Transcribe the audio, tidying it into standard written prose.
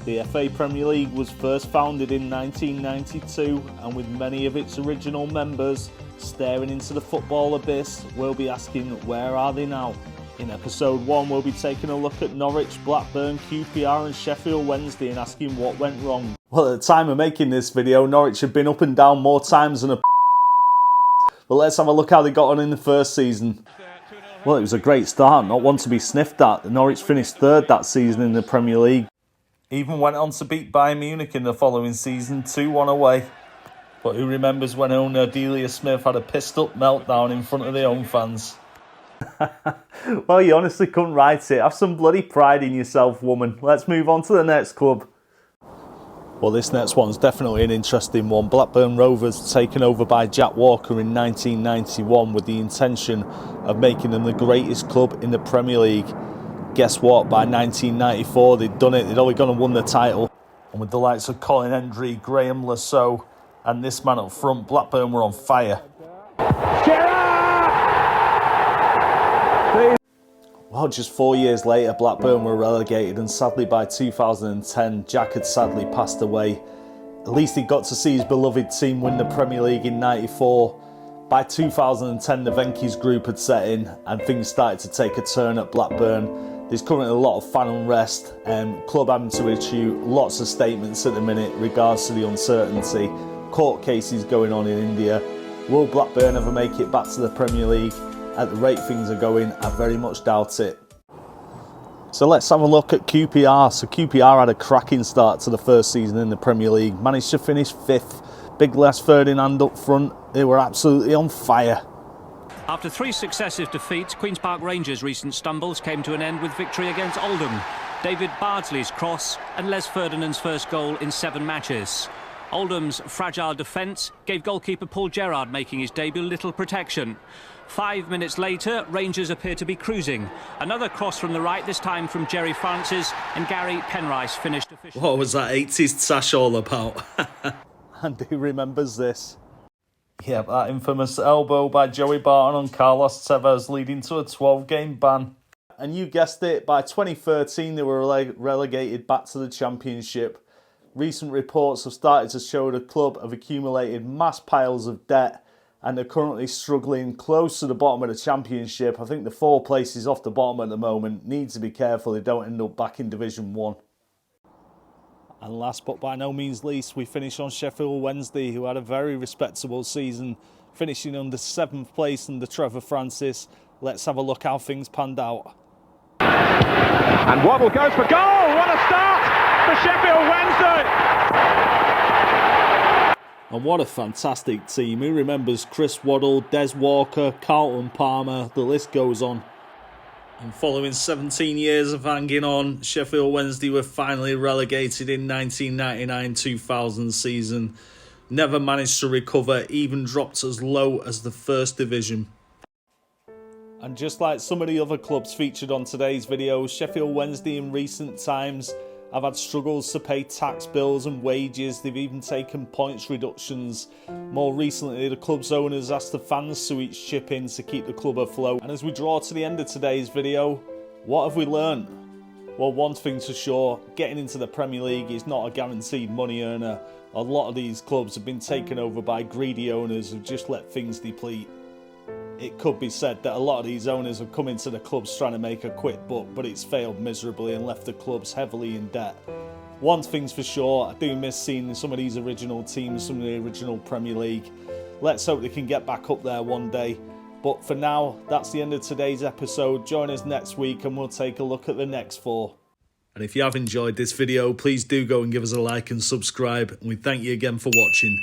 The FA Premier League was first founded in 1992, and with many of its original members staring into the football abyss, we'll be asking, where are they now? In episode 1, we'll be taking a look at Norwich, Blackburn, QPR and Sheffield Wednesday and asking what went wrong. Well, at the time of making this video, Norwich had been up and down more times than a but let's have a look how they got on in the first season. Well, it was a great start, not one to be sniffed at. Norwich finished third that season in the Premier League. Even went on to beat Bayern Munich in the following season, 2-1 away. But who remembers when owner Delia Smith had a pissed-up meltdown in front of the home fans? Well, you honestly couldn't write it. Have some bloody pride in yourself, woman. Let's move on to the next club. Well, this next one's definitely an interesting one. Blackburn Rovers taken over by Jack Walker in 1991 with the intention of making them the greatest club in the Premier League. Guess what? By 1994, they'd done it. They'd only gone and won the title. And with the likes of Colin Hendry, Graham Lasso, and this man up front, Blackburn were on fire. Well, just 4 years later, Blackburn were relegated, and sadly by 2010, Jack had sadly passed away. At least he got to see his beloved team win the Premier League in '94. By 2010, the Venky's group had set in, and things started to take a turn at Blackburn. There's currently a lot of fan unrest, and club having to issue lots of statements at the minute regards to the uncertainty. Court cases going on in India. Will Blackburn ever make it back to the Premier League? At the rate things are going, I very much doubt it. So let's have a look at QPR. So QPR had a cracking start to the first season in the Premier League. Managed to finish 5th. Big Les Ferdinand up front. They were absolutely on fire. After 3 successive defeats, Queen's Park Rangers' recent stumbles came to an end with victory against Oldham, David Bardsley's cross and Les Ferdinand's first goal in 7 matches. Oldham's fragile defence gave goalkeeper Paul Gerrard making his debut little protection. 5 minutes later, Rangers appear to be cruising. Another cross from the right, this time from Jerry Francis, and Gary Penrice finished officially. What was that 80s sash all about? And who remembers this? Yeah, that infamous elbow by Joey Barton on Carlos Tevez leading to a 12-game ban. And you guessed it, by 2013 they were relegated back to the Championship. Recent reports have started to show the club have accumulated mass piles of debt, and they're currently struggling close to the bottom of the Championship. I think the 4 places off the bottom at the moment need to be careful they don't end up back in Division 1. And last but by no means least, we finish on Sheffield Wednesday, who had a very respectable season, finishing under 7th place under Trevor Francis. Let's have a look how things panned out. And Waddle goes for goal! What a start for Sheffield Wednesday! And what a fantastic team. Who remembers Chris Waddle, Des Walker, Carlton Palmer, the list goes on. And following 17 years of hanging on, Sheffield Wednesday were finally relegated in 1999-2000 season. Never managed to recover, even dropped as low as the First Division. And just like some of the other clubs featured on today's video, Sheffield Wednesday in recent times have had struggles to pay tax bills and wages. They've even taken points reductions. More recently, the club's owners asked the fans to each chip in to keep the club afloat. And as we draw to the end of today's video, what have we learned? Well, one thing's for sure, getting into the Premier League is not a guaranteed money earner. A lot of these clubs have been taken over by greedy owners who've just let things deplete. It could be said that a lot of these owners have come into the clubs trying to make a quick buck, but it's failed miserably and left the clubs heavily in debt. One thing's for sure, I do miss seeing some of these original teams, some of the original Premier League. Let's hope they can get back up there one day. But for now, that's the end of today's episode. Join us next week and we'll take a look at the next 4. And if you have enjoyed this video, please do go and give us a like and subscribe. And we thank you again for watching.